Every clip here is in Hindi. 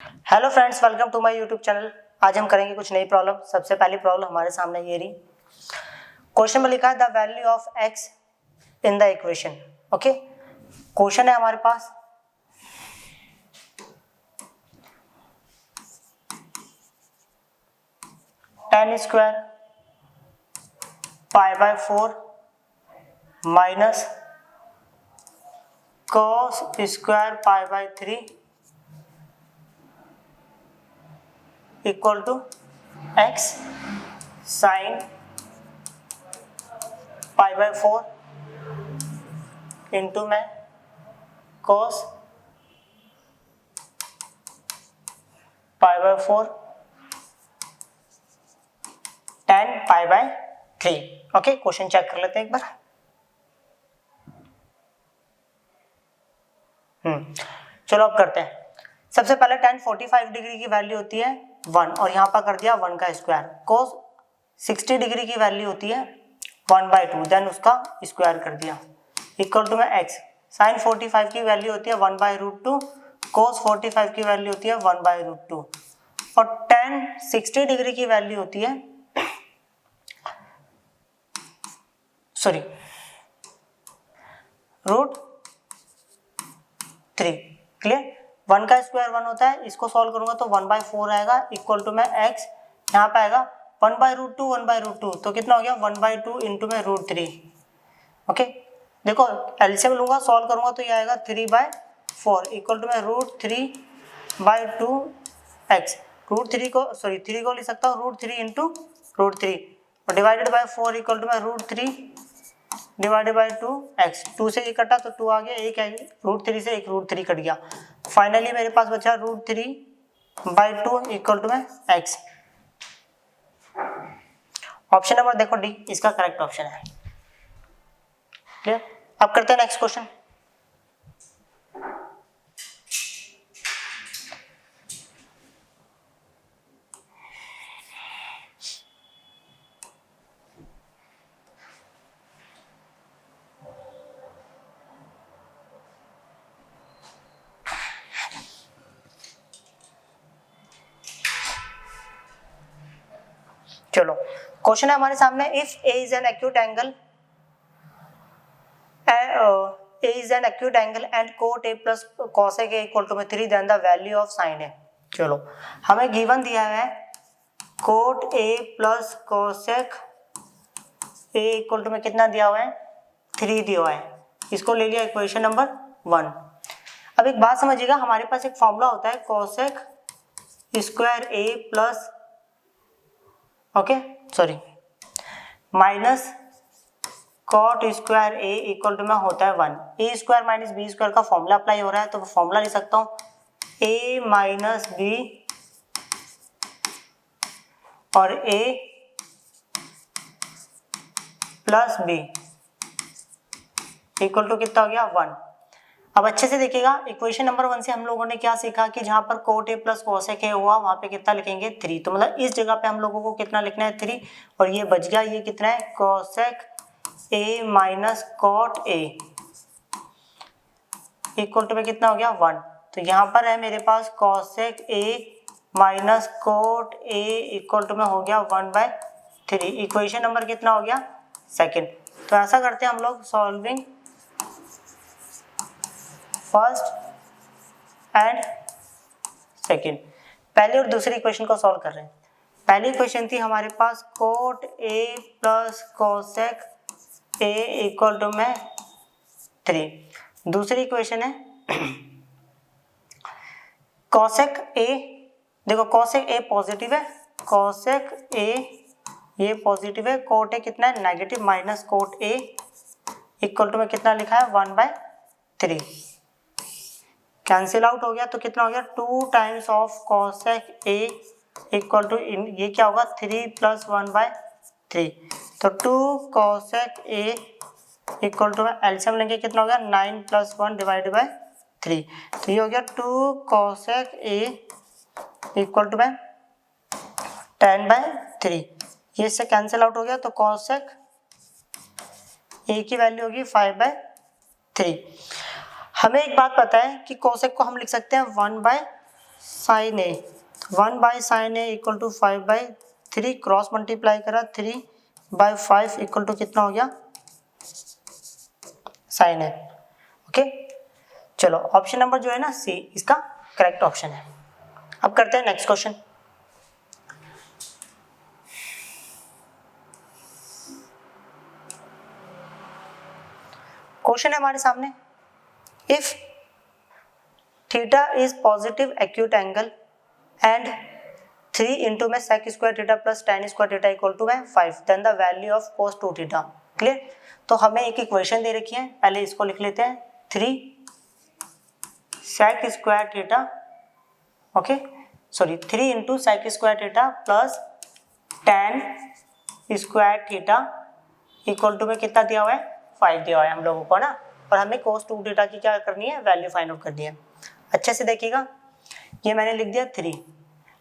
Hello friends, welcome to my YouTube channel. आज हम करेंगे कुछ नई प्रॉब्लम। सबसे पहली प्रॉब्लम हमारे सामने ये रही। क्वेश्चन में लिखा है the value of x in the equation. Okay, question है हमारे पास ten square pi by 4 minus cos square pi bye 3 equal to x sine pi by 4 into में कॉस पाई बाय 4 10 पाई बाय 3। ओके, क्वेश्चन चेक कर लेते हैं एक बार। चलो अब करते हैं। सबसे पहले tan 45 डिग्री की वैल्यू होती है 1 और यहाँ पर कर दिया 1 का स्क्वायर। cos 60 डिग्री की वैल्यू होती है 1/2, देन उसका स्क्वायर कर दिया इक्वल टू में x। sin 45 की वैल्यू होती है 1/√2, cos 45 की वैल्यू होती है 1/√2 और tan 60 डिग्री की वैल्यू होती है √3। क्लियर? 1 का स्क्वायर 1 होता है, इसको सॉल्व करूंगा तो 1/4 आएगा इक्वल टू में x। यहाँ पे आएगा 1/√2 1/√2 तो कितना हो गया 1/2 इंटू में √3। ओके, देखो एलसीएम लूंगा, सॉल्व करूंगा तो ये आएगा 3/4 इक्वल टू में √3/2x। √3 को लिख सकता हूँ √3 इंटू √3 और डिवाइडेड बाय 4 इक्वल टू में √3 डिवाइडेड बाय 2x। 2 से ये कटा तो 2 आ गया, एक है √3 से एक √3 कट गया। फाइनली मेरे पास बचा √3/2 इक्वल टू में x। ऑप्शन नंबर देखो डी इसका करेक्ट ऑप्शन है। क्लियर? अब करते हैं नेक्स्ट क्वेश्चन। चलो, क्वेश्चन है हमारे सामने if a is an acute angle and cot a plus cosec a equal to में 3 then the value of sin a। चलो, हमें गिवन दिया है cot a plus cosec a equal to में कितना दिया हुआ है 3 दिया हुआ है। इसको ले लिया इक्वेशन नंबर 1। अब एक बात समझिएगा, हमारे पास एक फॉर्मूला होता है cosec square a plus minus cot square a equal to में होता है 1। A square minus B square का फॉर्मूला अप्लाई हो रहा है तो फॉर्मूला लिख सकता हूँ a माइनस बी और a plus B equal to कितना हो गया 1। अब अच्छे से देखिएगा, इक्वेशन नंबर 1 से हम लोगों ने क्या सीखा कि जहां पर cot a plus cosec a हुआ वहां पे कितना लिखेंगे 3। तो मतलब इस जगह पे हम लोगों को कितना लिखना है 3 और ये बच गया, ये कितना है cosec a minus cot a equal to में कितना हो गया 1। तो यहाँ पर है मेरे पास cosec a minus cot a equal to में हो गया 1/3। इक्वेशन नंबर कितना हो गया सेकेंड। तो ऐसा करते हैं हम लोग सॉल्विंग फर्स्ट एंड सेकेंड। पहले और दूसरी इक्वेशन को सॉल्व कर रहे हैं। पहली इक्वेशन थी हमारे पास cot a plus cosec a equal to में 3। दूसरी इक्वेशन है cosec a। देखो cosec a पॉजिटिव है, cosec a ये पॉजिटिव है, कोट a कितना है negative minus cot a equal to में कितना लिखा है 1/3। कैंसिल आउट हो गया तो कितना हो गया 2 times of cosec a equal to ये क्या होगा 3 प्लस 1/3। तो 2 cosec a equal to LCM लेंगे कितना हो गया 9 प्लस 1 डिवाइडेड बाय 3। तो ये हो गया 2 cosec a इक्वल टू 10/3। ये इससे कैंसिल आउट हो गया तो cosec a की वैल्यू होगी 5/3। हमें एक बात पता है कि cosec को हम लिख सकते हैं 1/3 sine a, 1/sin a equal to 5/3, cross multiply करा 3/5 इक्वल टू कितना हो गया साइन ए। ओके, चलो ऑप्शन नंबर जो है ना सी इसका करेक्ट ऑप्शन है। अब करते हैं नेक्स्ट क्वेश्चन। क्वेश्चन है हमारे सामने, if theta is positive acute angle and 3 into में sec square theta plus tan square theta equal to 5, then the value of cos 2 थीटा। क्लियर? तो हमें एक इक्वेशन दे रखी है, पहले इसको लिख लेते हैं, 3 sec square theta, okay sorry 3 into sec square theta plus tan square theta equal to में कितना दिया हुआ है 5 दिया हुआ है हम लोगों को ना, और हमें cos 2 थीटा की क्या करनी है वैल्यू फाइंड आउट करनी है। अच्छे से देखिएगा, ये मैंने लिख दिया 3।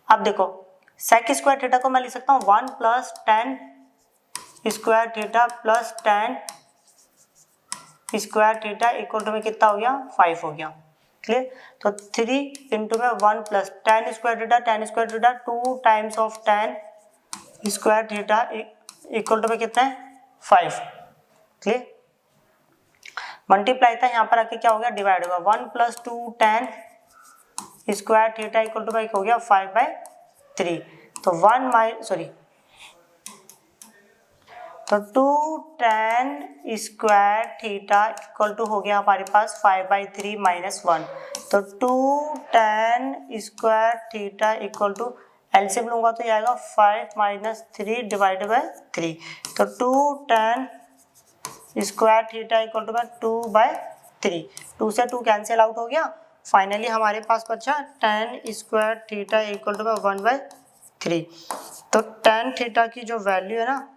अब देखो sec स्क्वायर थीटा को मैं लिख सकता हूँ 1 plus tan square theta plus tan square theta equal to में कितना हो गया 5 हो गया। क्लियर? तो 3 इंटू में 1 plus tan square theta 2 times of tan square theta equal to में कितना है 5। क्लियर? मल्टीप्लाई था, यहाँ पर आके क्या हो गया डिवाइड होगा, 1 plus 2 tan square theta equal to हो गया 5/3, तो 2 tan square theta equal to हो गया हमारे पास 5/3 माइनस 1, तो 2 tan square theta equal to LCM लूंगा तो ये आएगा 5 माइनस 3 डिवाइडेड बाय 3, तो 2 tan square theta equal to 2/3, 2 से 2 कैंसिल आउट हो गया, फाइनली हमारे पास बचा tan square theta equal to 1/3। तो tan थीटा की जो वैल्यू है ना,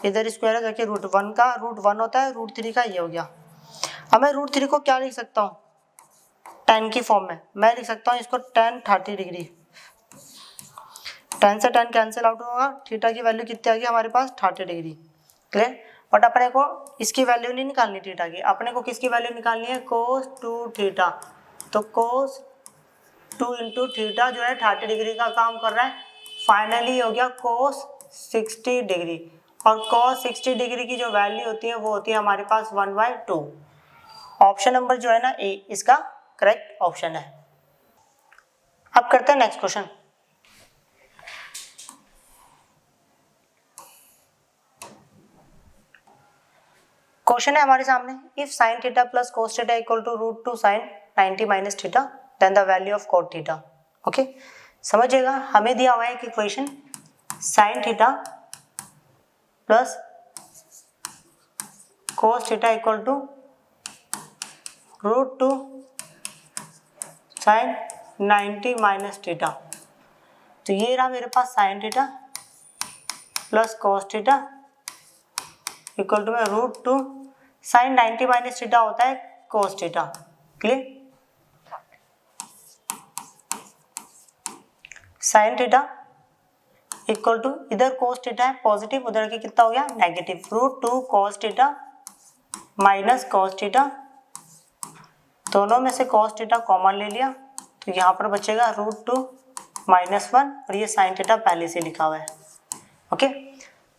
इधर स्क्वायर है, देखिए √1 का √1 होता है, √3 का ये हो गया। अब मैं √3 को क्या लिख सकता हूँ tan की फॉर्म में, मैं लिख सकता हूँ इसको tan 30 डिग्री, tan से tan कैंसिल आउट होगा, थीटा की वैल्यू कितनी आ गई हमारे पास 30 डिग्री। क्लियर? बट अपने को इसकी वैल्यू नहीं निकालनी थीटा की, अपने को किसकी वैल्यू निकालनी है cos 2 थीटा, तो cos 2 इंटू थीटा जो है 30 डिग्री का काम कर रहा है, फाइनली हो गया cos 60 डिग्री, और cos 60 डिग्री की जो वैल्यू होती है वो होती है हमारे पास 1/2। ऑप्शन नंबर जो है ना ए इसका करेक्ट ऑप्शन है। अब करते हैं नेक्स्ट क्वेश्चन। क्वेश्चन है हमारे सामने, if sin theta plus cos theta equal to √2 sin 90 minus theta, then the value of cot theta. Okay, समझिएगा, हमें दिया हुआ है कि equation sin theta plus cos theta equal to √2 sin 90 minus theta. तो ये रहा मेरे पास sin theta plus cos theta equal to में √2 sin 90 माइनस थीटा होता है cos theta. Clear? sin theta equal to, इधर cos थीटा है पॉजिटिव, उधर के कितना हो गया negative, √2 cos theta minus cos theta, दोनों में से cos थीटा कॉमन ले लिया, तो यहाँ पर बचेगा √2 माइनस 1, और ये sin थीटा पहले से लिखा हुआ है। ओके,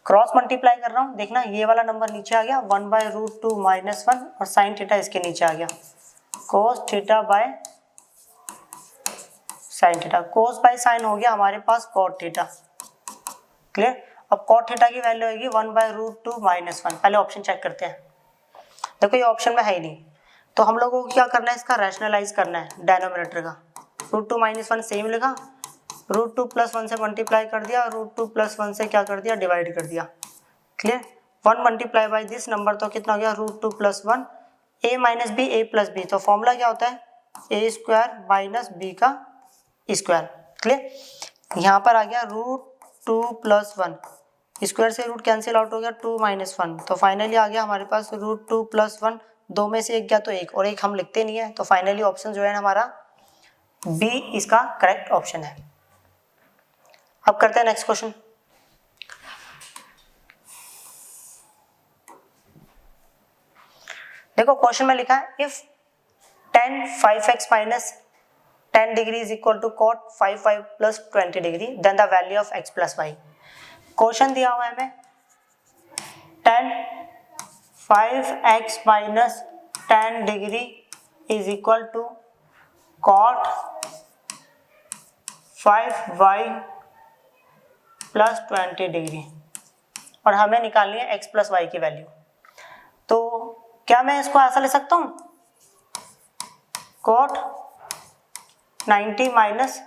क्रॉस मल्टीप्लाई कर रहा हूँ, देखना ये वाला नंबर नीचे आ गया 1/√2 माइनस 1, और sin थीटा इसके नीचे आ गया cos theta by sin theta, cos by sin हो गया हमारे पास cot थीटा। क्लियर? अब cot थीटा की वैल्यू आएगी 1/√2 माइनस 1। पहले ऑप्शन चेक करते हैं, देखो ये ऑप्शन में है ही नहीं, तो हम लोगों को क्या करना है, इसका रैशनलाइज करना है डेनोमिनेटर का। √2 माइनस 1 सेम लिखा, √2 प्लस 1 से मल्टीप्लाई कर दिया, √2 प्लस 1 से क्या कर दिया डिवाइड कर दिया। Clear? 1 multiply by this number, तो कितना हो गया √2 plus 1, a minus b a plus b, तो फॉर्मूला क्या होता है a स्क्वायर माइनस बी का स्क्वायर। क्लियर? यहाँ पर आ गया √2 प्लस 1, स्क्वायर से रूट कैंसिल आउट हो गया 2 माइनस 1, तो फाइनली आ गया हमारे पास √2 प्लस 1, दो में से एक गया तो एक, और एक हम लिखते नहीं है, तो फाइनली ऑप्शन जो है हमारा बी इसका करेक्ट ऑप्शन है। अब करते हैं नेक्स्ट क्वेश्चन। देखो क्वेश्चन में लिखा है, if tan 5x minus 10 degree is equal to cot 5y plus 20 degree, then the value of x plus y. Question दिया हुआ है हमें tan 5x minus 10 degree is equal to cot 5y plus 20 degree, और हमें निकालनी है x प्लस वाई की वैल्यू। तो क्या मैं इसको ऐसा ले सकता हूं, कॉट 90 माइनस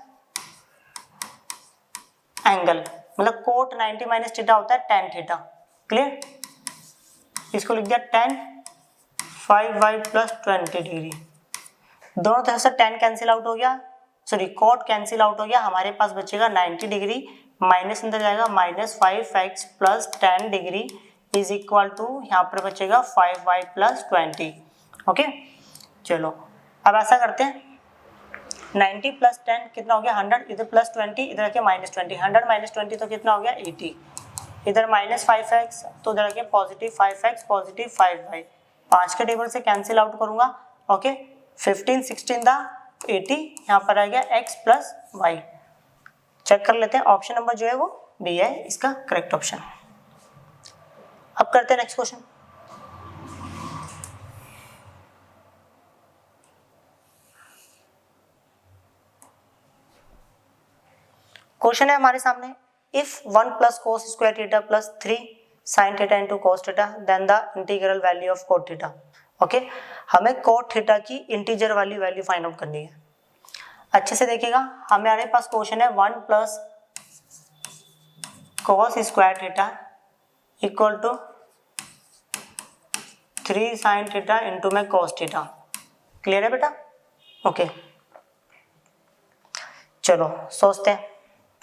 एंगल, मतलब कोट 90 माइनस थीटा होता है tan थीटा, क्लियर। इसको लिख दिया tan 5y प्लस 20 डिग्री। दोनों तरफ से tan कैंसिल आउट हो गया, सॉरी कॉट कैंसिल आउट हो गया, हमारे पास बचेगा 90 डिग्री, माइनस अंदर जाएगा minus 5x plus 10 degree is equal to यहाँ पर बचेगा 5y प्लस 20। ओके, चलो अब ऐसा करते हैं, 90 प्लस 10 कितना हो गया 100, इधर प्लस 20, इधर रखे माइनस 20, 100 माइनस 20 तो कितना हो गया 80, इधर माइनस 5x तो उधर रखे पॉजिटिव 5x पॉजिटिव 5y, 5 के टेबल से कैंसिल आउट करूंगा। ओके, 15 16 दा 80, यहाँ पर आ गया x प्लस वाई। चेक कर लेते हैं, ऑप्शन नंबर जो है वो बी है इसका करेक्ट ऑप्शन। अब करते हैं नेक्स्ट क्वेश्चन। क्वेश्चन है हमारे सामने, if 1 plus cos square theta plus 3 sine theta into cos theta then the integral value of cot theta. Okay, हमें कोट थीटा की इंटीजर वाली वैल्यू फाइंड आउट करनी है। अच्छे से देखिएगा, हमारे पास क्वेश्चन है 1 plus cos square theta equal to 3 sine theta into में कोस थीटा। क्लियर है बेटा? ओके, चलो सोचते हैं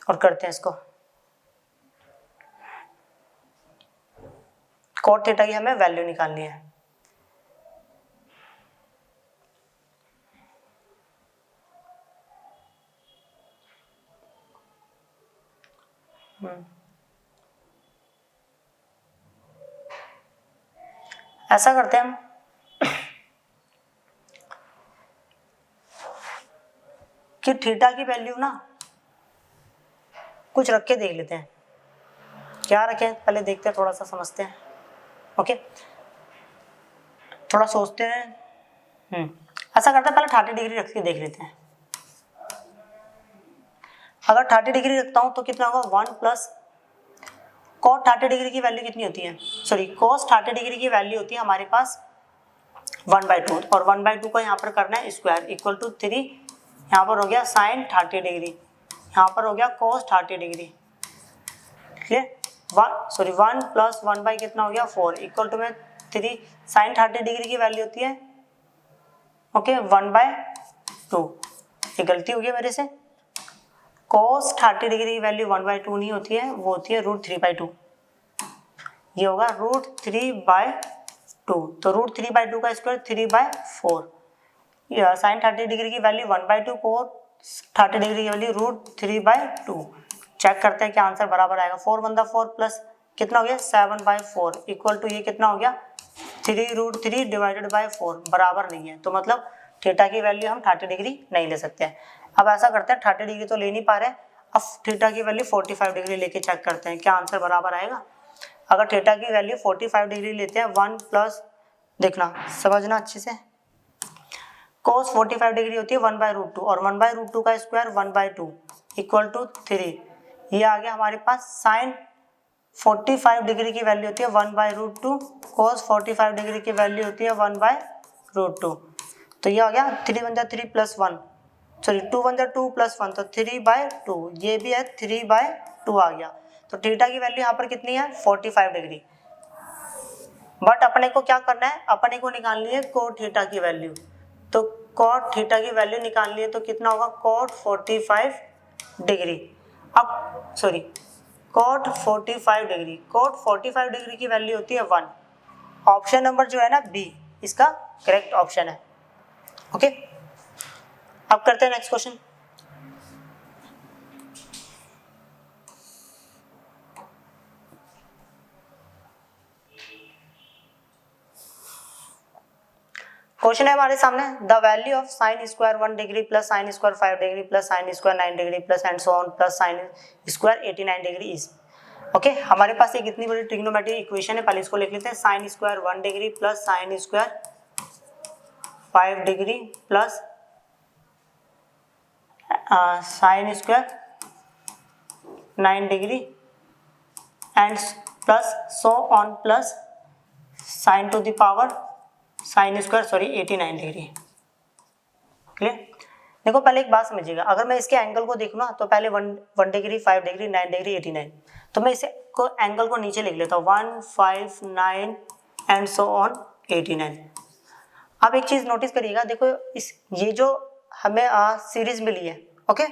और करते हैं इसको। कोट थीटा की हमें वैल्यू निकालनी है। ऐसा करते हैं हम, कि थीटा की वैल्यू ना कुछ रख के देख लेते हैं, क्या रखें पहले देखते हैं, थोड़ा सा समझते हैं। ओके, थोड़ा सोचते हैं। ऐसा करते हैं, पहले 30 डिग्री रख के देख लेते हैं। अगर 30 डिग्री रखता हूं तो कितना होगा 1 प्लस कॉट 30 डिग्री की वैल्यू कितनी होती है, सॉरी कोस 30 डिग्री की वैल्यू होती है हमारे पास 1/2, और 1/2 को यहाँ पर करना है स्क्वायर इक्वल टू 3, यहाँ पर हो गया साइन 30 डिग्री, यहाँ पर हो गया कोस 30 डिग्री। क्लियर? 1 प्लस 1 बाई कितना हो गया 4 इक्वल टू में 3 साइन 30 डिग्री की वैल्यू होती है ओके 1/2। ये गलती हो गई मेरे से, कोस 30 डिग्री की वैल्यू 1/2 नहीं होती है, वो होती है √3/2। ये होगा √3/2, तो √3/2 का स्क्वायर 3/4। साइन 30 डिग्री की वैल्यू 1/2, कोस 30 डिग्री की वैल्यू √3/2। चेक करते हैं क्या आंसर बराबर आएगा। 4 × 4 प्लस कितना हो गया 7/4 इक्वल टू ये कितना हो गया 3√3 डिवाइडेड बाय 4 बराबर नहीं है, तो मतलब थीटा की वैल्यू हम 30 डिग्री नहीं ले सकते हैं। अब ऐसा करते हैं 30 डिग्री तो ले नहीं पा रहे, अब थीटा की वैल्यू 45 डिग्री लेके चेक करते हैं क्या आंसर बराबर आएगा। अगर थीटा की वैल्यू 45 डिग्री लेते हैं 1 प्लस, देखना समझना अच्छे से, कोस 45 डिग्री होती है 1/√2 और 1/√2 का स्क्वायर 1/2 इक्वल टू 3। ये आ गया हमारे पास साइन 45 डिग्री की वैल्यू होती है 1/√2, कोस 45 डिग्री की वैल्यू होती है 1/√2। तो ये आ गया 3 × 3 + 1, सॉरी 2 × 2 + 1, तो 3/2। ये भी है 3/2 आ गया। तो थीटा की वैल्यू यहाँ पर कितनी है 45 डिग्री। बट अपने को क्या करना है, अपने को निकालनी है कोट थीटा की वैल्यू। तो कोट थीटा की वैल्यू निकालनी है तो कितना होगा कोट 45 डिग्री। अब sorry cot 45 degree, cot 45 degree की वैल्यू होती है 1। ऑप्शन नंबर जो है ना बी इसका करेक्ट ऑप्शन है। ओके, अब करते हैं नेक्स्ट क्वेश्चन। क्वेश्चन है हमारे सामने, the value of sine square 1 degree plus sine square 5 degree plus sine square 9 degree plus and so on plus sine square 89 degree is. Okay, हमारे पास एक इतनी बड़ी ट्रिग्नोमेट्रिक इक्वेशन है, पहले इसको लिख लेते हैं। Sine square 1 degree plus sine square 5 degree plus sine square 9 degree and plus so on plus sign to the power sine square 89 degree. Clear? देखो पहले एक बात समझिएगा, अगर मैं इसके एंगल को देखूँ ना तो पहले 1 डिग्री 5 डिग्री 9 डिग्री 89, तो मैं इसे को एंगल को नीचे लिख लेता हूँ 1 5 9 एंड सो ऑन 89। अब एक चीज नोटिस करिएगा, देखो इस ये जो हमें सीरीज मिली है, ओके,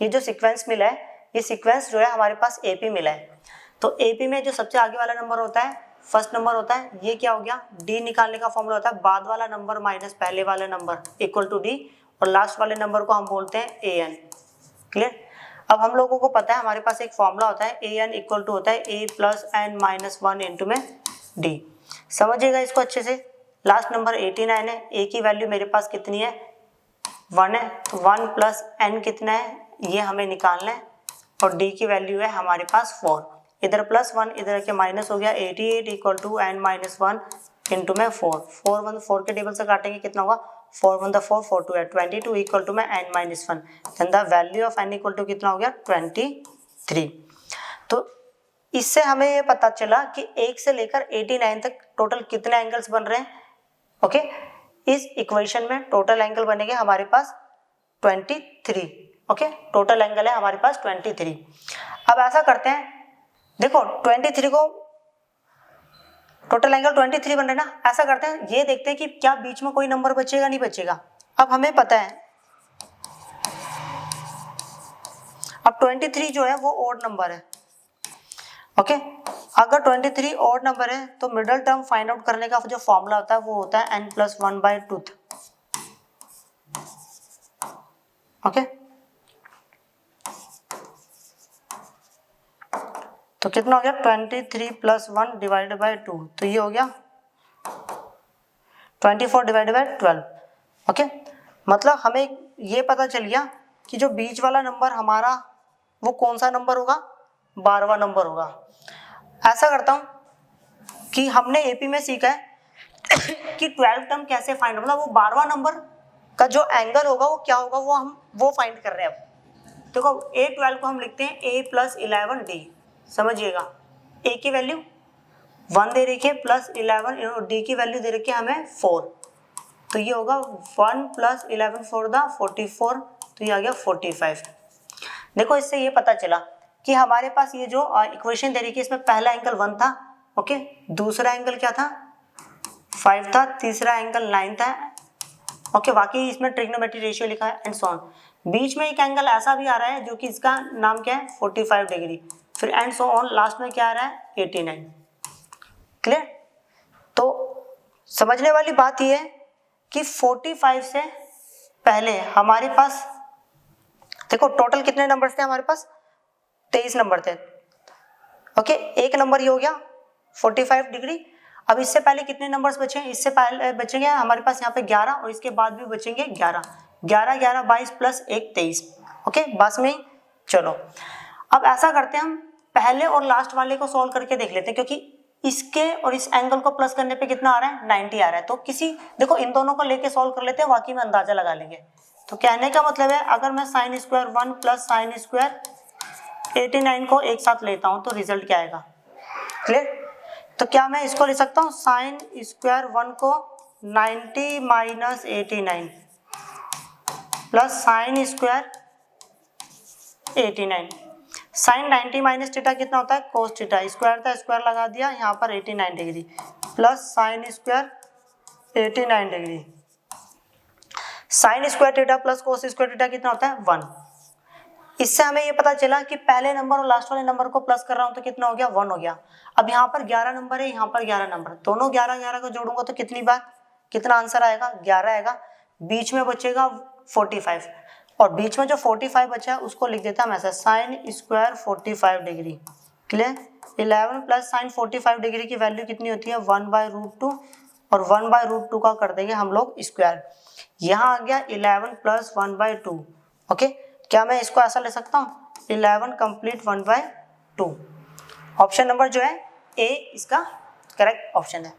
ये जो सीक्वेंस मिला है, ये सीक्वेंस जो है हमारे पास एपी मिला है। तो एपी में जो सबसे आगे वाला नंबर होता है, फर्स्ट नंबर होता है, ये क्या हो गया, डी निकालने का फॉर्मूला होता है बाद वाला नंबर माइनस पहले वाला नंबर इक्वल टू डी, और लास्ट वाले नंबर को हम बोलते हैं ए एन। क्लियर? अब हम लोगों को पता है हमारे पास एक फॉर्मूला होता है, ए एन इक्वल टू होता है ए प्लस एन माइनस 1 इंटू में डी। समझिएगा इसको अच्छे से। लास्ट नंबर 89 है, ए की वैल्यू मेरे पास कितनी है 1 है, तो 1 प्लस एन कितना है ये हमें निकालना है, और डी की वैल्यू है हमारे पास 4। इधर प्लस 1 इधर के माइनस हो गया, 88 equal to n minus 1 into में 4। 4 1 4 के टेबल से काटेंगे कितना होगा, 4 1 4 4 2 है 22 इक्वल टू में n minus 1, then the value of n equal to कितना हो गया 23। तो इससे हमें ये पता चला कि 1 से लेकर 89 तक टोटल कितने एंगल्स बन रहे हैं। ओके, इस इक्वेशन में टोटल एंगल बनेंगे हमारे पास 23। ओके, टोटल एंगल है हमारे पास 23। अब ऐसा करते हैं, देखो 23 को टोटल एंगल 23 बन रहे ना, ऐसा करते हैं ये देखते हैं कि क्या बीच में कोई नंबर बचेगा नहीं बचेगा। अब हमें पता है अब 23 जो है वो ओड नंबर है। ओके, अगर 23 ओड नंबर है तो मिडल टर्म फाइंड आउट करने का जो फॉर्मूला होता है वो होता है n+1/2। ओके, तो कितना हो गया 23 + 1 डिवाइडेड बाय 2, तो ये हो गया 24 डिवाइडेड बाय 12। ओके, मतलब हमें ये पता चल गया कि जो बीच वाला नंबर हमारा वो कौन सा नंबर होगा, 12वां नंबर होगा। ऐसा करता हूं कि हमने एपी में सीखा है कि 12 टर्म कैसे फाइंड, मतलब वो 12वां नंबर का जो एंगल होगा वो क्या होगा, वो हम वो फाइंड कर रहे हैं। अब देखो A12 को हम लिखते हैं A + 11D। समझिएगा, A की वैल्यू 1 दे रखी है प्लस 11, D की वैल्यू दे रखी है हमें 4, तो ये होगा 1 + 11 4 द 44, तो ये आ गया 45। देखो इससे ये पता चला कि हमारे पास ये जो इक्वेशन दे रही है इसमें पहला एंगल 1 था, ओके, दूसरा एंगल क्या था 5 था, तीसरा एंगल 9 था, ओके, बाकी इसमें ट्रिग्नोमेट्रिक रेशियो लिखा है एंड सो ऑन। बीच में एक एंगल ऐसा भी आ रहा है जो कि इसका नाम क्या है 45 डिग्री, फिर एंड सो ऑन, लास्ट में क्या आ रहा है 89। क्लियर? तो समझने वाली बात ये है कि 45 से पहले हमारे पास देखो टोटल कितने नंबर्स थे हमारे पास, 23 नंबर थे। ओके, एक नंबर ये हो गया 45 डिग्री। अब इससे पहले कितने नंबर्स बचे, इससे पहले बचेंगे हमारे पास यहाँ पे 11, और इसके बाद भी बचेंगे 11 11 22 प्लस 1 23। ओके, बस में ही चलो। अब ऐसा करते हैं हम पहले और लास्ट वाले को सॉल्व करके देख लेते हैं, क्योंकि इसके और इस एंगल को प्लस करने पे कितना आ रहा है 90 आ रहा है। तो किसी देखो इन दोनों को लेके सॉल्व कर लेते हैं, बाकी में अंदाजा लगा लेंगे। तो कहने का मतलब है अगर मैं sin square 1 plus sin square 89 को एक साथ लेता हूं तो रिजल्ट क्या आएगा। क्लियर? तो क्या मैं इसको ले सकता हूं sin स्क्वायर 1 को 90 minus 89 plus sin square 89। sin 90 minus theta कितना होता है cos थीटा, स्क्वायर था स्क्वायर लगा दिया यहाँ पर 89 degree plus sin square 89 degree. Sign square theta plus cos square theta कितना होता है 1। इससे हमें ये पता चला कि पहले नंबर और लास्ट वाले नंबर को प्लस कर रहा हूं तो कितना हो गया 1 हो गया। अब यहाँ पर 11 नंबर है, यहाँ पर 11 नंबर, दोनों 11 11 को जोड़ूंगा तो कितनी बार कितना आंसर आएगा 11 आएगा। बीच में बचेगा 45, और बीच में जो 45 बचा है उसको लिख देता हूं ऐसा sine square 45 degree. Clear? 11 plus sign 45 degree की वैल्यू कितनी होती है 1/√2, और 1/√2 का कर देंगे हम लोग स्क्वायर। यहाँ आ गया 11 + 1/2। ओके, क्या मैं इसको ऐसा ले सकता हूँ 11 कंप्लीट 1/2। ऑप्शन नंबर जो है ए इसका करेक्ट ऑप्शन है।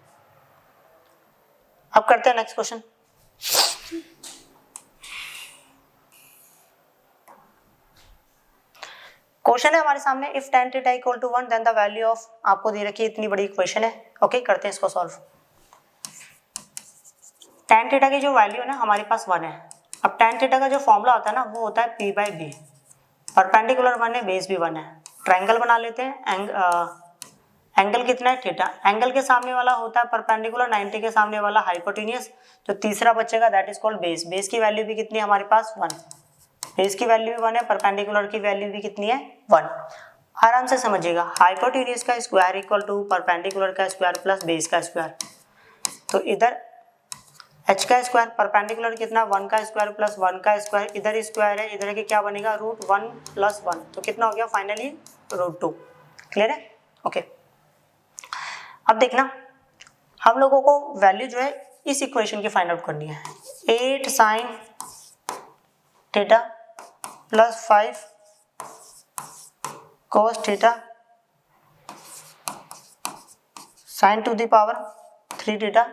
अब करते हैं नेक्स्ट क्वेश्चन। क्वेश्चन है हमारे सामने, if tan θ = 1 then the value of, आपको दे रखी है इतनी बड़ी इक्वेशन है। ओके, करते हैं इसको सॉल्व। tan θ की जो वैल्यू है ना हमारे पास 1 है। अब tan θ का जो फॉर्मूला होता है ना वो होता है P/B। परपेंडिकुलर 1 है, बेस भी 1 है। ट्रायंगल बना लेते हैं। एंगल कितना है थीटा, एंगल के सामने वाला होता है परपेंडिकुलर, 90 के सामने वाला हाइपोटेन्यूस। जो तीसरा बचेगा that is called base. Base की वैल्यू भी कितनी है हमारे पास 1, बेस की वैल्यू भी 1 है, परपेंडिकुलर की वैल्यू भी कितनी है 1। आराम से समझिएगा, हाइपोटेन्यूस का स्क्वायर इक्वल टू परपेंडिकुलर का स्क्वायर प्लस बेस का स्क्वायर। तो इधर h का स्क्वायर, परपेंडिकुलर कितना 1 का स्क्वायर प्लस 1 का स्क्वायर, इधर स्क्वायर है, इधर के क्या बनेगा √1 + 1, तो कितना हो गया फाइनली √2। क्लियर है? ओके, अब देखना हम लोगों को वैल्यू जो है इस इक्वेशन की फाइंड आउट करनी है। 8 sin θ + 5 cos θ sin to the power 3θ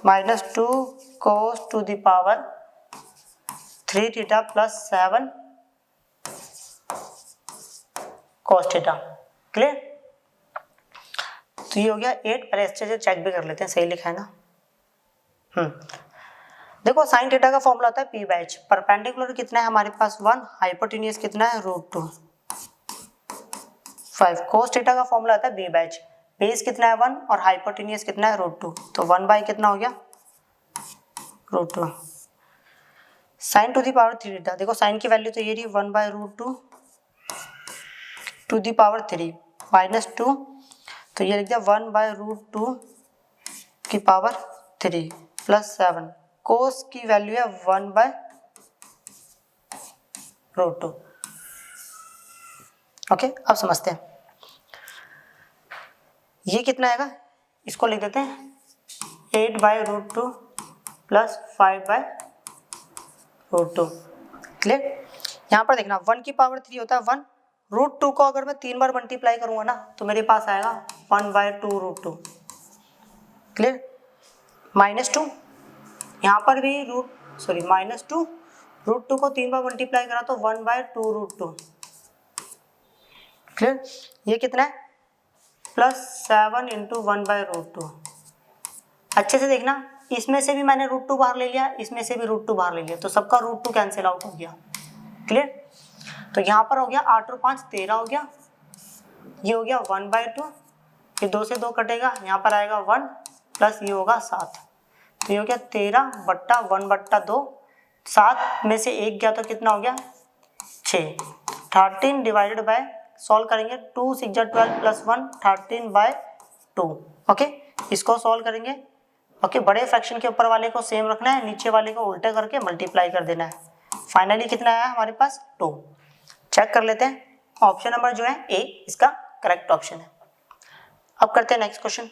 -2 cos to the power 3θ + 7 cos θ। Clear? तो ये हो गया 8। पहले अच्छे से चेक भी कर लेते हैं सही लिखा है ना। देखो sin θ का फॉर्मूला होता है P/H। परपेंडिकुलर कितना है हमारे पास 1, हाइपोटेन्यूस कितना है √2, 5। cos θ का फॉर्मूला होता है B/H। बेस कितना है 1 और हाइपोटेन्यूस कितना है √2, तो 1 कितना हो गया √2। sin to the power 3θ, देखो sin की वैल्यू तो ये रही 1/√2 to the power 3 -2, तो ये लिख दिया 1/√2 की पावर 3 + 7। कोस की वैल्यू है 1/√2। ओके, अब समझते हैं ये कितना आएगा, इसको लिख देते हैं 8/√2 + 5/√2। क्लियर? यहाँ पर देखना 1 की पावर 3 होता है 1, √2 को अगर मैं 3 बार मल्टीप्लाई करूंगा ना तो मेरे पास आएगा 1/2√2। क्लियर? -2, यहाँ पर भी -2, √2 को 3 बार मल्टीप्लाई करा तो 1/2√2। क्लियर? ये कितना है +7 × 1/√2। अच्छे से देखना, इसमें से भी मैंने √2 बाहर ले लिया, इसमें से भी √2 बाहर ले लिया, तो सबका √2 कैंसिल आउट हो गया। क्लियर? तो यहाँ पर हो गया 8 और 5 13 हो गया, ये हो गया 1/2, ये 2 से 2 कटेगा, यहाँ पर आएगा 1 प्लस ये होगा 7, तो ये हो गया 13/1/2। 7 में से 1 गया तो कितना हो गया 6। 13 डिवाइडेड बाय, सॉल्व करेंगे 2 6 12 + 1 13/2। ओके, इसको सॉल्व करेंगे। ओके, बड़े फ्रैक्शन के ऊपर वाले को सेम रखना है, नीचे वाले को उल्टे करके मल्टीप्लाई कर देना है। फाइनली कितना आया हमारे पास 2। चेक कर लेते हैं, ऑप्शन नंबर जो है ए इसका करेक्ट ऑप्शन है। अब करते हैं नेक्स्ट क्वेश्चन।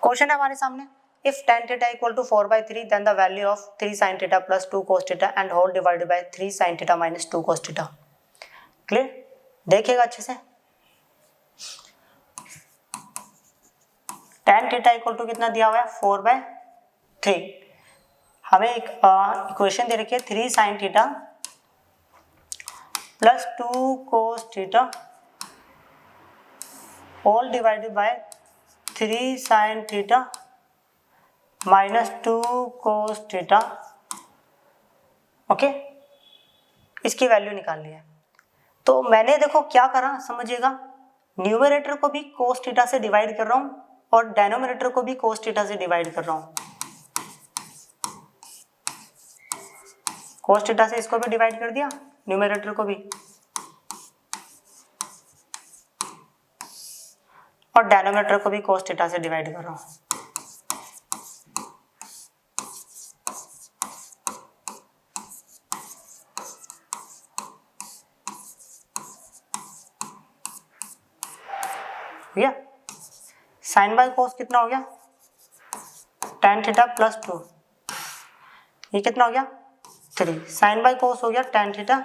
क्वेश्चन है हमारे सामने, if tan θ = 4/3 then the value of 3 sin θ + 2 cos θ and whole divided by 3 sin θ - 2 cos θ। Clear? देखिएगा अच्छे से, tan θ = कितना दिया हुआ है 4/3। हमें एक इक्वेशन दे रखी है 3 sin θ + 2 cos θ whole divided by 3 sin θ - 2 cos θ। Okay, इसकी वैल्यू निकालनी है। तो मैंने देखो क्या करा समझिएगा, न्यूमरेटर को भी cos θ से डिवाइड कर रहा हूँ और डेनोमिनेटर को भी cos θ से डिवाइड कर रहा हूँ। cos θ से इसको भी डिवाइड कर दिया, न्यूमरेटर को भी, और डेनोमिनेटर को भी cos θ से डिवाइड कर रहा हूँ। गया। साइन बाय कोस कितना हो गया, tan थीटा प्लस 2, ये कितना हो गया 3, साइन बाय कोस हो गया tan थीटा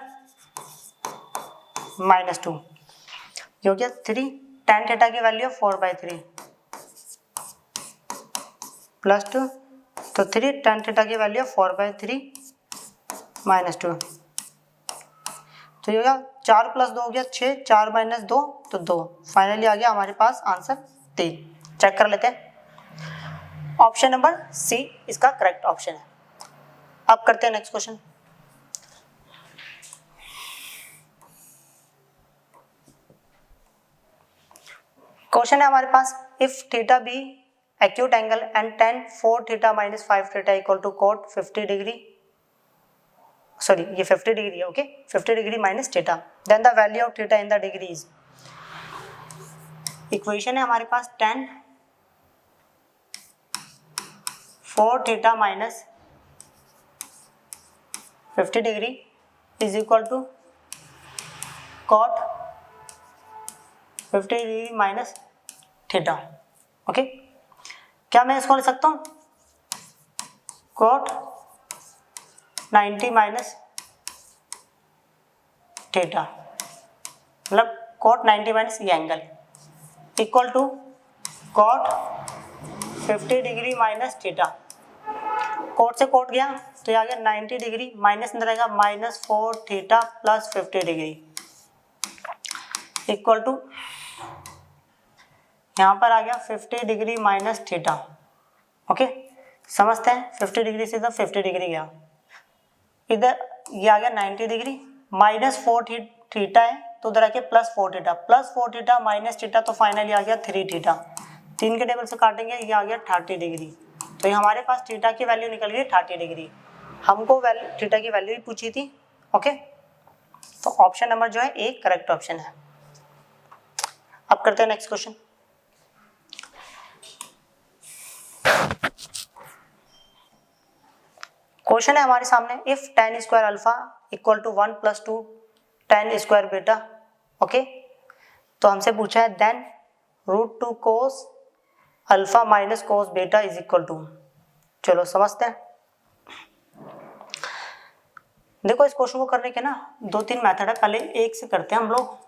माइनस 2, ये हो गया 3, tan थीटा की वैल्यू 4/3 प्लस 2, तो 3 tan थीटा की वैल्यू 4/3 माइनस 2, तो ये हो गया 4 प्लस 2 हो गया 6, 4 माइनस 2 तो 2, फाइनली आ गया हमारे पास आंसर 3। चेक कर लेते हैं, ऑप्शन नंबर सी इसका करेक्ट ऑप्शन है। अब करते हैं नेक्स्ट क्वेश्चन। क्वेश्चन है हमारे पास, if theta be acute angle and tan 4 theta minus 5 theta equal to cot 50 degree, sorry ये 50 डिग्री है, okay 50 degree minus theta, then the value of theta in the degree is. Equation है हमारे पास tan 4 theta minus 50 degree is equal to cot 50 degree minus theta, okay. क्या मैं इसको लिख सकता हूँ cot 90 माइनस थीटा, मतलब cot 90 माइनस ये angle equal to cot 50 degree minus theta. Cot से कोट गया तो ये आ गया 90 डिग्री, माइनस अंदर आएगा minus 4 theta plus 50 degree equal to, यहाँ पर आ गया 50 डिग्री माइनस थीटा, ओके। समझते हैं 50 डिग्री से इधर 50 डिग्री गया, इधर ये आ गया 90 डिग्री, माइनस 4 थीटा है तो उधर आके plus 4 theta, plus 4 theta minus theta, तो फाइनली आ गया 3 थीटा, 3 के टेबल से काटेंगे ये आ गया 30 डिग्री, तो ये हमारे पास थीटा की वैल्यू निकल गई 30 डिग्री। हमको थीटा की वैल्यू ही पूछी थी, ओके। तो ऑप्शन नंबर जो है ए करेक्ट ऑप्शन है। अब करते हैं नेक्स्ट क्वेश्चन। क्वेश्चन है हमारे सामने, if tan square alpha equal to 1 plus 2 tan square beta, okay. तो हमसे पूछा है then √2 cos alpha minus cos beta is equal to, चलो समझते हैं। देखो इस क्वेश्चन को करने के ना 2-3 मेथड है, पहले एक से करते हैं हम लोग।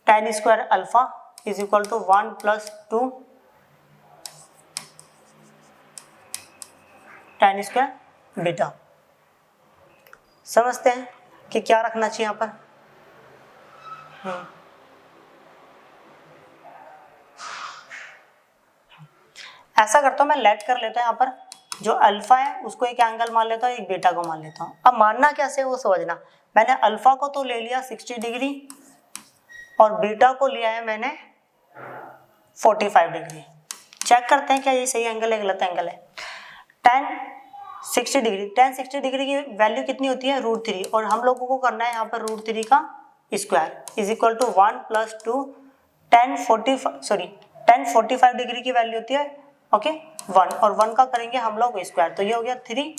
tan square alpha is equal to 1 plus 2 tan square beta, समझते हैं कि क्या रखना चाहिए यहाँ पर। ऐसा करता हूँ मैं, लेट कर लेता हूँ यहाँ पर, जो अल्फा है उसको एक एंगल मान लेता हूँ, एक बीटा को मान लेता हूँ। अब मानना कैसे वो समझना, मैंने अल्फा को तो ले लिया 60 डिग्री और बीटा को लिया है मैंने 45 डिग्री। चेक करते हैं क्या ये सही एंगल है गलत एंगल है। tan 60 डिग्री की वैल्यू कितनी होती है √3, और हम लोगों को करना है यहाँ पर √3 का square is equal to 1 plus 2 tan 45 degree की वैल्यू होती है, ओके 1, और 1 का करेंगे हम लोग स्क्वायर, तो ये हो गया 3,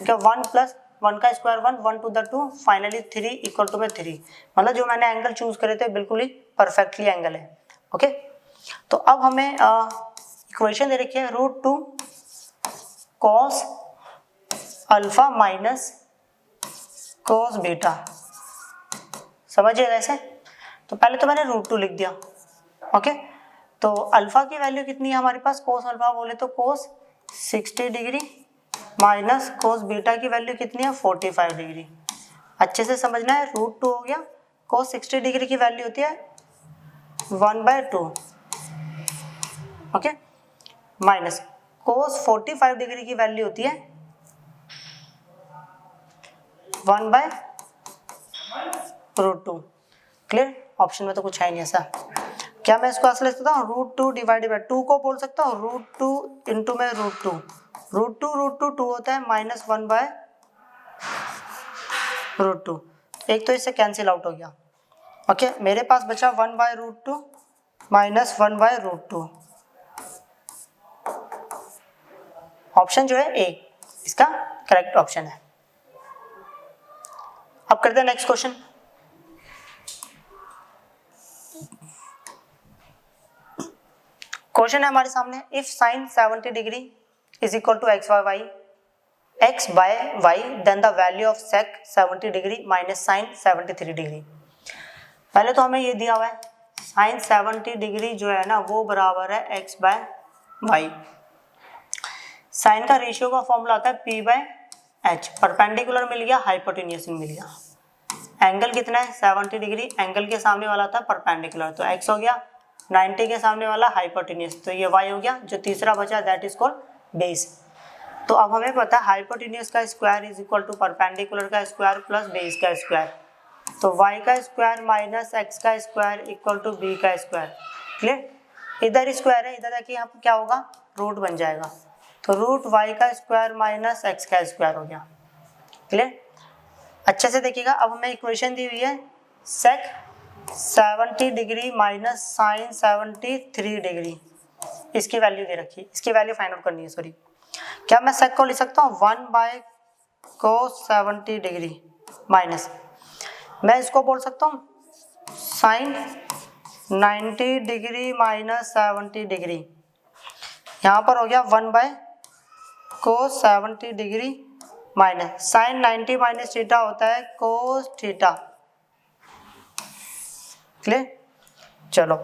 1 प्लस 1 का square 1 to the 2, finally 3 equal to में 3, मतलब जो मैंने एंगल चूज करे थे बिल्कुल ही परफेक्टली एंगल है, ओके। तो अब हमें इक्वेशन दे रखी है √2 cos alpha minus cos beta, समझिए कैसे। तो पहले तो मैंने √2 लिख दिया, ओके। तो अल्फा की वैल्यू कितनी है हमारे पास, cos अल्फा बोले तो cos 60 degree minus cos beta की वैल्यू कितनी है 45 डिग्री। अच्छे से समझना है, √2 हो गया, cos 60 डिग्री की वैल्यू होती है 1/2, ओके, माइनस cos 45 डिग्री की वैल्यू होती है 1/√2। क्लियर, ऑप्शन में तो कुछ है नहीं ऐसा। क्या मैं इसको ऐसे लिख सकता हूँ, √2 डिवाइडेड बाई 2 को बोल सकता हूँ √2 इंटू में √2, √2 2 होता है माइनस 1/√2, एक तो इससे कैंसिल आउट हो गया, ओके। मेरे पास बचा 1/√2 माइनस 1/√2, ऑप्शन जो है ए इसका करेक्ट ऑप्शन है। अब करते हैं नेक्स्ट क्वेश्चन। क्वेश्चन है हमारे सामने, if sine 70 degree is equal to x by y, x by y, then the value of sec 70 degree minus sine 73 degree. पहले तो हमें ये दिया हुआ है साइन 70 डिग्री जो है ना वो बराबर है x बाय वाई। साइन का रेशियो का फॉर्मूला आता है p बाय h, परपेंडिकुलर मिल गया, हाइपोटेन्यूस मिल गया। एंगल कितना है 70 डिग्री, एंगल के सामने वाला था परपेंडिकुलर, तो x हो गया, 90 के सामने वाला हाइपोटेन्यूस, तो ये y हो गया। जो तीसरा बचा दैट इज कॉल्ड बेस। तो अब हमें पता है हाइपोटेन्यूस का square is equal to perpendicular का स्क्वायर प्लस बेस का स्क्वायर, तो y का स्क्वायर माइनस x का स्क्वायर इक्वल टू b का स्क्वायर। क्लियर? इधर स्क्वायर है, इधर आके यहाँ पर क्या होगा, रूट बन जाएगा, तो रूट y का स्क्वायर माइनस x का स्क्वायर हो गया। क्लियर? अच्छे से देखिएगा, अब हमें इक्वेशन दी हुई है सेक 70 डिग्री माइनस साइन 73 डिग्री, इसकी वैल्यू दे रखी है, इसकी वैल्यू फाइंड आउट करनी है। सॉरी, क्या मैं सेक को लिख सकता हूँ 1 बाय कोस 70 डिग्री माइनस, मैं इसको बोल सकता हूँ साइन 90 डिग्री माइनस 70 डिग्री, यहाँ पर हो गया 1 by cos 70 degree minus sine 90 minus theta होता है कोस थीटा। क्लियर? चलो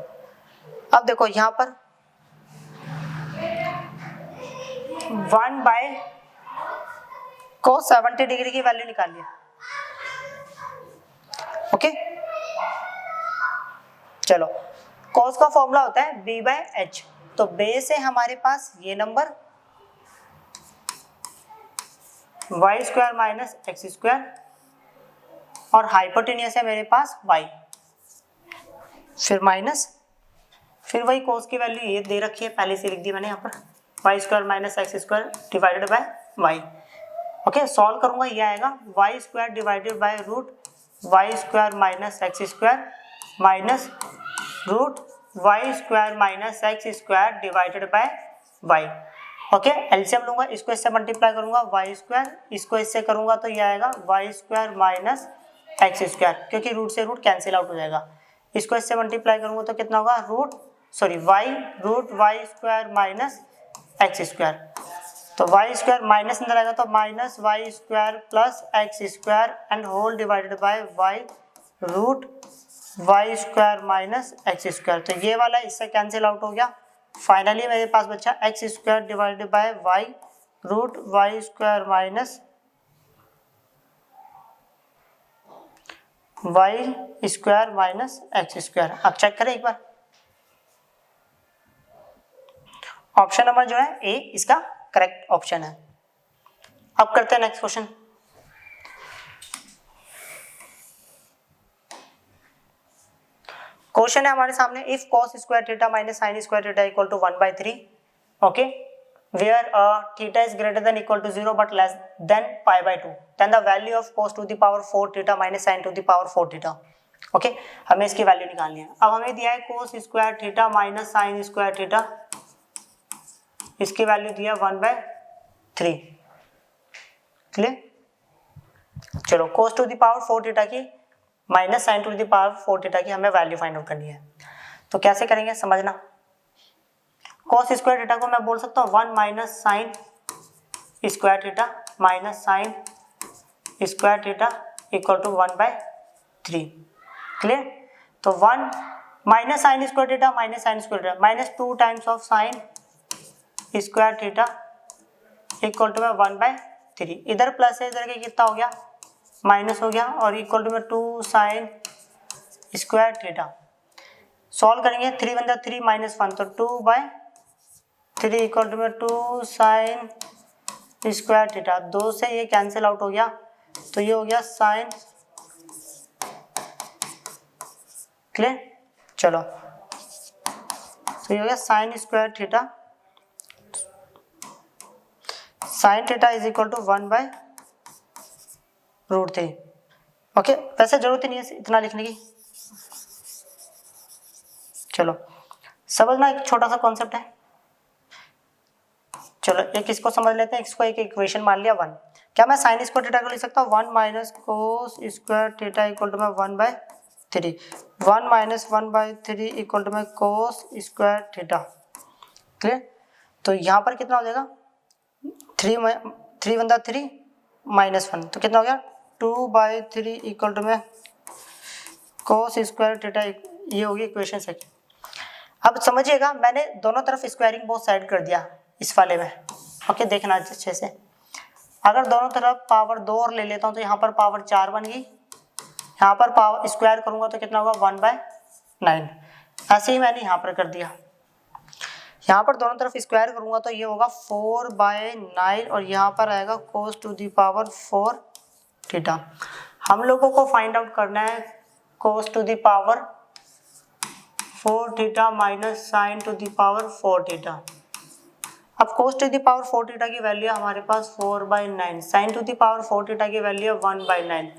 अब देखो यहाँ पर 1 बाय कोस 70 डिग्री की वैल्यू निकाल लिया। ओके, चलो कोस का फॉर्मूला होता है b बाय एच, तो बेस है हमारे पास ये number y square minus x square, और हाइपोटेन्यूस है मेरे पास y, फिर माइनस, फिर वही कोस की वैल्यू ये दे रखी है, पहले से लिख दी मैंने यहाँ पर y square minus x square divided by y. Okay, solve करूंगा ये आएगा y square divided by root y square minus x square minus root y square minus x square divided by y. Okay, LCM लूंगा, इसको इससे मल्टीप्लाई करूंगा वाई स्क्वायर, इसको इससे करूंगा तो ये आएगा y square minus x square, क्योंकि रूट से रूट कैंसिल आउट हो जाएगा। इसको इससे मल्टीप्लाई करूंगा तो कितना होगा y root y square minus x square, तो वाई स्क्वायर माइनस अंदर आएगा तो minus y square plus x square and whole divided by y root y square minus x square, तो ये वाला इससे कैंसिल आउट हो गया। फाइनली मेरे पास बचा x square divided by y root y square minus y square minus x square. अब चेक करें एक बार, ऑप्शन नंबर जो है ए इसका करेक्ट ऑप्शन है। अब करते हैं नेक्स्ट क्वेश्चन। क्वेश्चन है हमारे सामने, if cos square theta minus sine square theta equal to 1/3, okay, where theta is greater than equal to 0 but less than π/2, then the value of cos to the power 4 theta minus sine to the power 4 theta. Okay, हमें इसकी वैल्यू निकालनी है। अब हमें दिया है cos square theta minus sine square theta, इसकी वैल्यू दिया 1/3। क्लियर? चलो cos to the power 4 theta की minus sine to the power 4 theta की हमें वैल्यू फाइंड आउट करनी है, तो कैसे करेंगे समझना। cos स्क्वायर थीटा को मैं बोल सकता हूँ 1 minus sine square theta minus sine square theta equal to 1/3। Clear? तो 1 minus sine square theta minus sine square theta minus 2 times of sine square theta equal to 1/3, इधर प्लस है, इधर के कितना हो गया माइनस हो गया, और इक्वल टू में 2 साइन स्क्वायर थीटा। सॉल्व करेंगे 3 × 3 -1, तो 2/3 इक्वल टू में 2 साइन स्क्वायर थीटा, 2 से ये कैंसिल आउट हो गया, तो ये हो गया साइन। क्लियर? चलो, तो ये हो गया sine square theta, sine theta is equal to 1/√3। Okay, वैसे जरूरत ही नहीं है इतना लिखने की। चलो समझना, एक छोटा सा कॉन्सेप्ट है। चलो एक इसको समझ लेते हैं, इसको एक इक्वेशन मान लिया 1। क्या मैं साइन स्क्वायर थीटा को लिख सकता हूँ 1 minus cos square theta equal to में 1/3, 1 माइनस 1/3 इक्वल टू में कोस स्क्वायर थीटा। क्लियर। तो यहाँ पर कितना हो जाएगा 3 × 3 -1 तो कितना हो गया 2/3 इक्वल टू में cos स्क्वायर थीटा। ये होगी इक्वेशन सेकंड। अब समझिएगा मैंने दोनों तरफ स्क्वायरिंग बोथ साइड कर दिया इस वाले में। ओके देखना अच्छे से, अगर दोनों तरफ पावर 2 और ले लेता हूँ तो यहाँ पर पावर 4 बन गई, यहाँ पर पावर स्क्वायर करूँगा तो कितना होगा 1/9। ऐसे ही मैंने यहाँ पर कर दिया, यहाँ पर दोनों तरफ स्क्वायर करूँगा तो ये होगा 4/9 और यहाँ पर आएगा cos to the power 4 theta. हम लोगों को फाइंड आउट करना है cos to the power 4 theta minus sine to the power 4 theta. अब cos to the power 4 theta की वैल्यू हमारे पास 4/9, sine to the power 4 theta की वैल्यू है 1/9।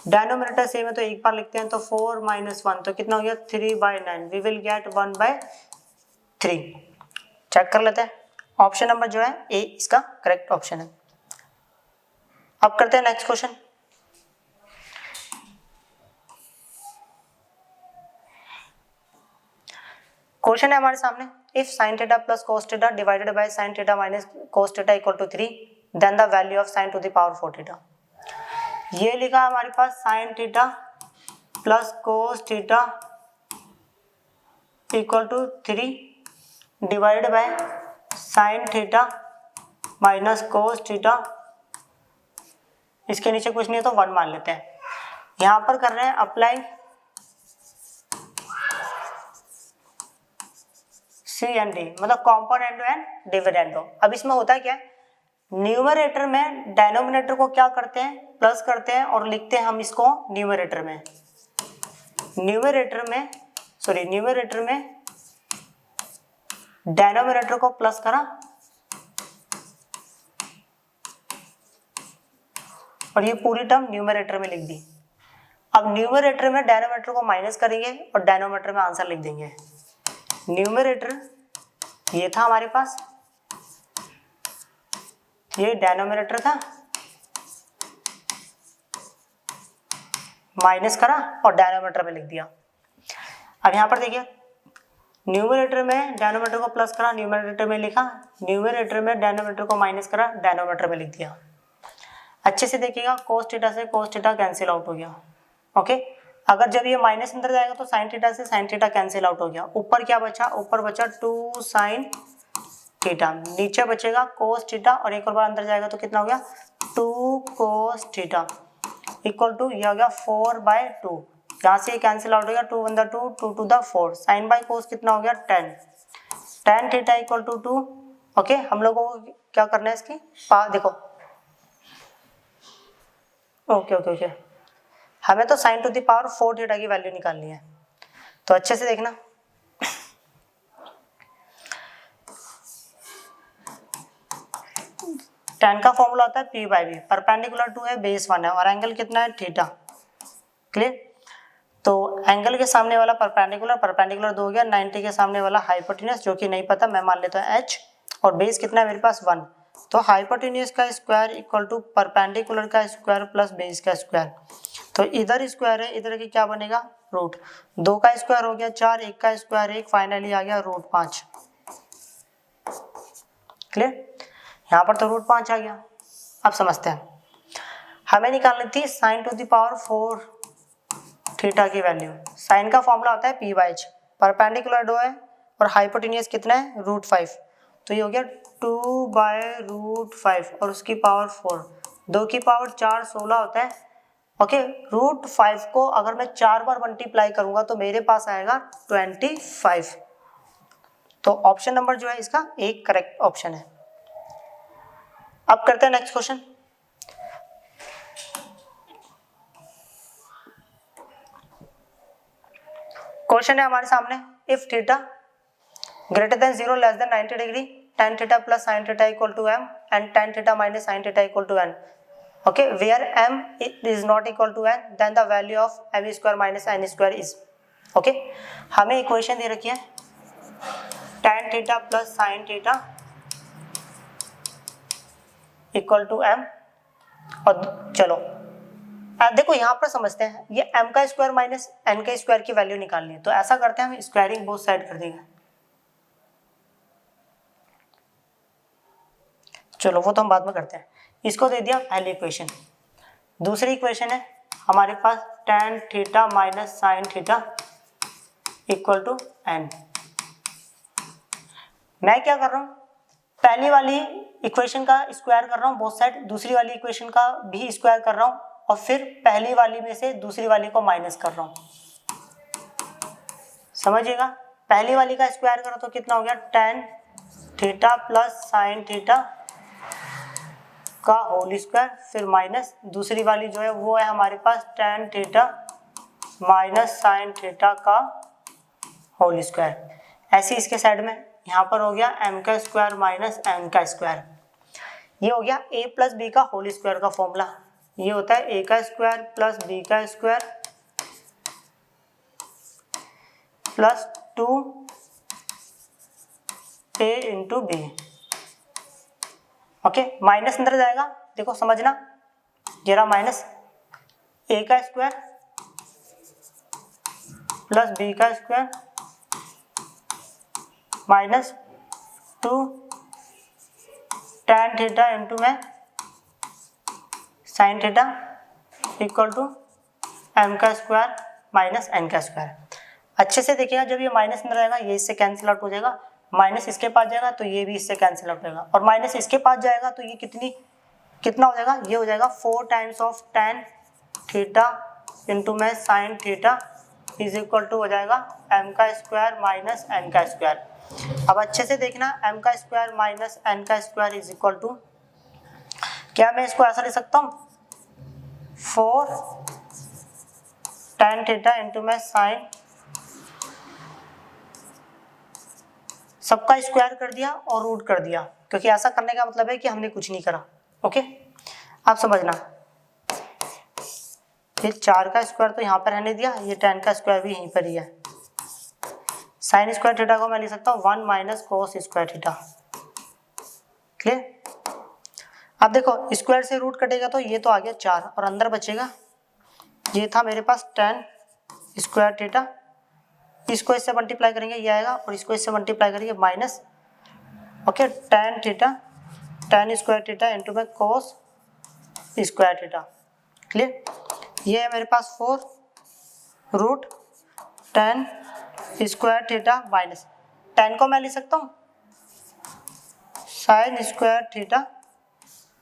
डिनोमिनेटर सेम है तो एक बार लिखते हैं तो 4 - 1 तो कितना हो गया 3/9। We will get 1/3। चेक कर लेते हैं, ऑप्शन नंबर जो है ए इसका करेक्ट ऑप्शन है। अब करते हैं नेक्स्ट क्वेश्चन। क्वेश्चन है हमारे सामने, if sin theta plus cos theta divided by sin theta minus cos theta equal to 3 then the value of sin to the power 4 theta. ये लिखा है हमारे पास sin theta plus cos theta equal to 3 divided by sin theta minus cos theta. इसके नीचे कुछ नहीं है तो 1 मान लेते हैं। यहाँ पर कर रहे हैं अप्लाई C&D मतलब कॉम्पोनेंट एंड डिविडेंडो। अब इसमें होता है क्या है, न्यूमरेटर में डिनोमिनेटर को क्या करते हैं प्लस करते हैं और लिखते हैं हम इसको न्यूमरेटर में डिनोमिनेटर को प्लस करा और ये पूरी टर्म न्यूमरेटर में लिख दी। अब न्यूमरेटर में डिनोमिनेटर को माइनस करेंगे और डिनोमिनेटर में आंसर लिख देंगे। न्यूमरेटर ये था हमारे पास, ये डिनोमिनेटर था, माइनस करा और डिनोमिनेटर में लिख दिया। अब यहाँ पर देखिए न्यूमरेटर में डिनोमिनेटर को प्लस करा, न्यूमरेटर में लिखा, न्यूमरेटर में डिनोमिनेटर को माइनस करा, डिनोमिनेटर में लिख दिया। अच्छे से देखिएगा cos थीटा से cos थीटा कैंसिल आउट हो गया। ओके अगर जब ये माइनस अंदर जाएगा तो sin थीटा से sin थीटा कैंसिल आउट हो गया। ऊपर क्या बचा, ऊपर बचा 2 sin थीटा, नीचे बचेगा cos थीटा और एक और बार अंदर जाएगा तो कितना हो गया 2 cos थीटा इक्वल टू ये हो गया 4/2। यहाँ से ये कैंसिल आउट हो गया, 2 × 2 2 to the 4 sin by cos कितना हो गया 10 थीटा इक्वल टू 2। ओके हम लोगों को क्या करना है इसकी देखो ओके हमें तो sign to the power 4 theta की वैल्यू निकालनी है। तो अच्छे से देखना, tan का फॉर्मूला होता है p/b, परपेंडिकुलर टू है, बेस 1 है और एंगल कितना है थीटा। क्लियर। तो एंगल के सामने वाला परपेंडिकुलर 2 हो गया, 90 के सामने वाला हाइपोटेन्यूज जो कि नहीं पता मैं मान लेता हूँ h और बेस कितना है मेरे पास 1। तो हाइपोटेन्यूज का स्क्वायर इक्वल टू परपेंडिकुलर का स्क्वायर प्लस बेस का स्क्वायर। तो इधर स्क्वायर है, इधर की क्या बनेगा रूट। 2 का स्क्वायर हो गया 4, 1 का स्क्वायर 1, फाइनली आ गया √5। क्लियर। यहाँ पर तो √5 आ गया। अब समझते हैं, हमें निकालनी थी sign to the power 4 theta की वैल्यू। साइन का फॉर्मूला होता है p/h, परपेंडिकुलर 2 है और हाइपोटेन्यूज कितना है √5। तो ये हो गया 2/√5 और उसकी पावर 4, 2 की पावर 4 16 होता है। ओके √5 को अगर मैं 4 बार मल्टीप्लाई करूंगा तो मेरे पास आएगा 25। तो ऑप्शन नंबर जो है इसका एक करेक्ट ऑप्शन है। अब करते हैं नेक्स्ट क्वेश्चन। क्वेश्चन है हमारे सामने, if theta greater than 0 less than 90 degree tan theta plus sin theta equal to m and tan theta minus sin theta equal to n. Okay, where m is not equal to n then the value of m square minus n square is. Okay, हमें इक्वेशन दे रखी है tan theta plus sin theta equal to m और चलो देखो यहाँ पर समझते हैं, ये m का स्क्वायर माइनस n का स्क्वायर की वैल्यू निकालनी है। तो ऐसा करते हैं हम स्क्वायरिंग बोथ साइड कर देंगे। चलो वो तो हम बाद में करते हैं। इसको दे दिया पहली इक्वेशन। दूसरी इक्वेशन है हमारे पास tan theta minus sine theta equal to n। मैं क्या कर रहा हूँ, पहली वाली इक्वेशन का स्क्वायर कर रहा हूँ बोथ साइड, दूसरी वाली इक्वेशन का भी स्क्वायर कर रहा हूँ और फिर पहली वाली में से दूसरी वाली को माइनस कर रहा हूँ। समझिएगा, पहली वाली का स्क्वायर करो तो कितना हो गया, tan theta plus sine theta का होल स्क्वायर, फिर माइनस दूसरी वाली जो है वो है हमारे पास tan theta minus sine theta का होल स्क्वायर। ऐसे इसके साइड में यहाँ पर हो गया m का स्क्वायर माइनस n का स्क्वायर। ये हो गया a प्लस बी का होल स्क्वायर का फॉर्मूला। ये होता है a का स्क्वायर प्लस b का square plus 2a into b. Okay, minus अंदर जाएगा, देखो समझना, जरा माइनस a का स्क्वायर प्लस b का square minus 2 tan theta into में sine theta equal to m का स्क्वायर माइनस n का स्क्वायर। अच्छे से देखिएगा, जब ये माइनस अंदर आएगा ये इससे कैंसिल आउट हो जाएगा, माइनस इसके पास जाएगा तो ये भी इससे कैंसिल आउट होगा, और माइनस इसके पास जाएगा तो ये कितना हो जाएगा, ये हो जाएगा 4 times of tan theta into में sine theta is equal to हो जाएगा m का स्क्वायर माइनस n का स्क्वायर। अब अच्छे से देखना, m का स्क्वायर माइनस n का स्क्वायर इज इक्वल टू, क्या मैं इसको ऐसा लिख सकता हूँ, 4 tan थीटा इंटू में साइन, सबका स्क्वायर कर दिया और रूट कर दिया, क्योंकि ऐसा करने का मतलब है कि हमने कुछ नहीं करा। ओके, आप समझना, ये 4 का स्क्वायर तो यहाँ पर रहने दिया, ये tan का स्क्वायर भी यहीं पर ही है। साइन स्क्वायर थीटा को मैं लिख सकता हूँ 1 minus cos square theta. Clear? अब देखो स्क्वायर से रूट कटेगा तो ये तो आ गया 4 और अंदर बचेगा, ये था मेरे पास tan स्क्वायर थीटा, इसको इससे मल्टीप्लाई करेंगे ये आएगा और इसको इससे मल्टीप्लाई करेंगे minus, okay, tan theta tan square theta into में कोस स्क्वायर थीटा। क्लियर? ये है मेरे पास 4 root tan square theta minus, tan को मैं लिख सकता हूँ sine square theta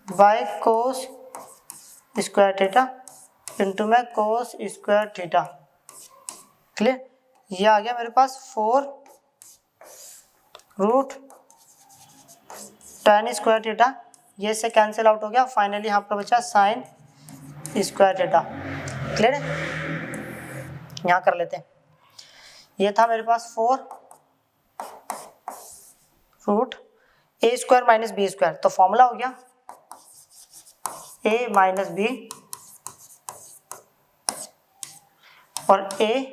by cos square theta into में कोस स्क्वायर थीटा। क्लियर? ये आ गया मेरे पास 4 रूट tan स्क्वायर थीटा, ये से कैंसिल आउट हो गया, फाइनली यहाँ पर बचा साइन स्क्वायर थीटा। क्लियर है? यहाँ कर लेते हैं, ये था मेरे पास 4 root a square minus B square, तो फॉर्मूला हो गया a माइनस बी और a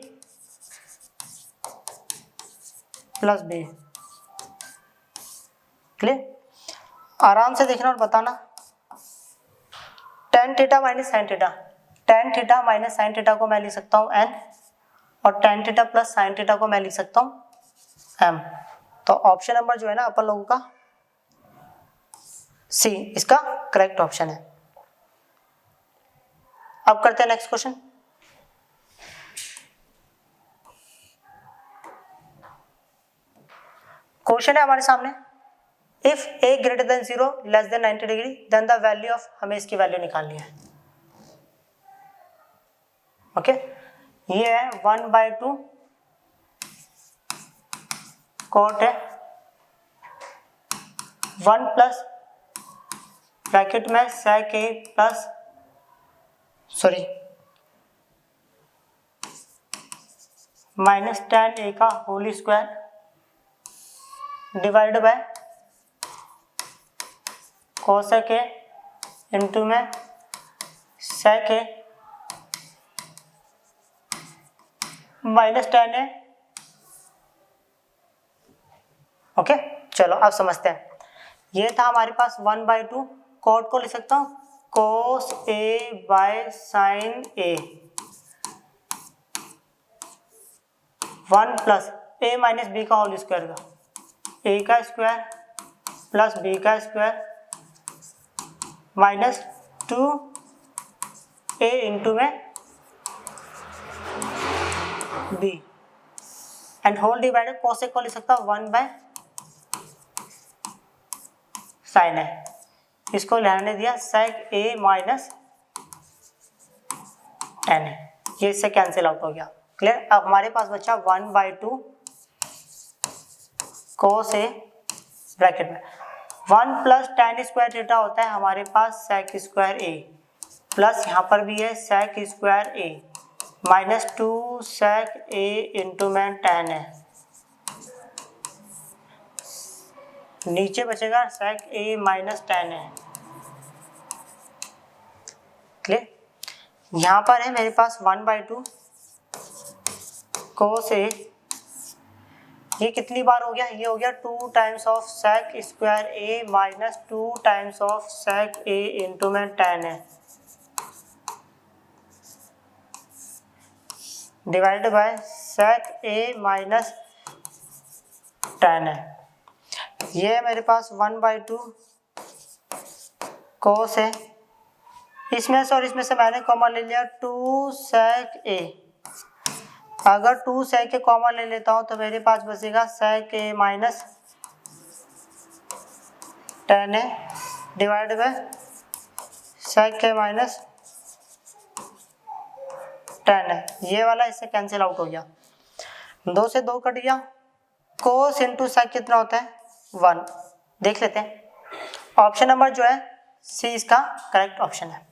प्लस बी। क्लियर? आराम से देखना और बताना, tan theta minus sine theta, tan theta minus sine theta को मैं लिख सकता हूँ n, और tan theta plus sine theta को मैं लिख सकता हूँ m। तो ऑप्शन नंबर जो है ना अपन लोगों का सी इसका करेक्ट ऑप्शन है। अब करते हैं नेक्स्ट क्वेश्चन। क्वेश्चन है हमारे सामने, if a greater than 0 less than 90 degree then the value of, हमें इसकी वैल्यू निकालनी है। ओके, ये है 1/2 कॉट है 1 प्लस ब्रैकेट में sec a plus minus tan a का whole square divide by cosec a into में sec a minus tan a। Okay, चलो अब समझते हैं। ये था हमारे पास 1/2, कॉट को लिख सकता हूँ cos a by sine a, 1 plus a minus B का होल स्क्वायर का, a का स्क्वायर प्लस b का स्क्वायर माइनस 2a इंटू में b and whole divided cosec को लिख सकता हूँ 1 बाय साइन है, इसको रहने दिया सेक a माइनस टेन है, ये इससे कैंसिल आउट हो गया। क्लियर। अब हमारे पास बचा 1/2 कोस ए ब्रैकेट में 1 प्लस टेन स्क्वायर थीटा होता है हमारे पास सेक स्क्वायर ए, प्लस यहाँ पर भी है सेक square A minus 2 sec A into में टेन है, नीचे बचेगा सेक ए माइनस टेन है। क्लियर। यहाँ पर है मेरे पास 1/2 कोस ए, ये कितनी बार हो गया, ये हो गया 2 times of sec square A minus 2 times of sec A into में टेन है, divided by sec A minus tan है। ये मेरे पास 1/2 कोस है, इसमें से और इसमें से मैंने कॉमन ले लिया 2 सेक ए, अगर 2 सेक के कॉमन ले लेता हूँ तो मेरे पास बचेगा सेक ए माइनस टेन है divide by sec A minus tan है, ये वाला इससे कैंसिल आउट हो गया, 2 से 2 कट गया, कोस इंटू सेक कितना होता है 1। देख लेते हैं, ऑप्शन नंबर जो है सी इसका करेक्ट ऑप्शन है।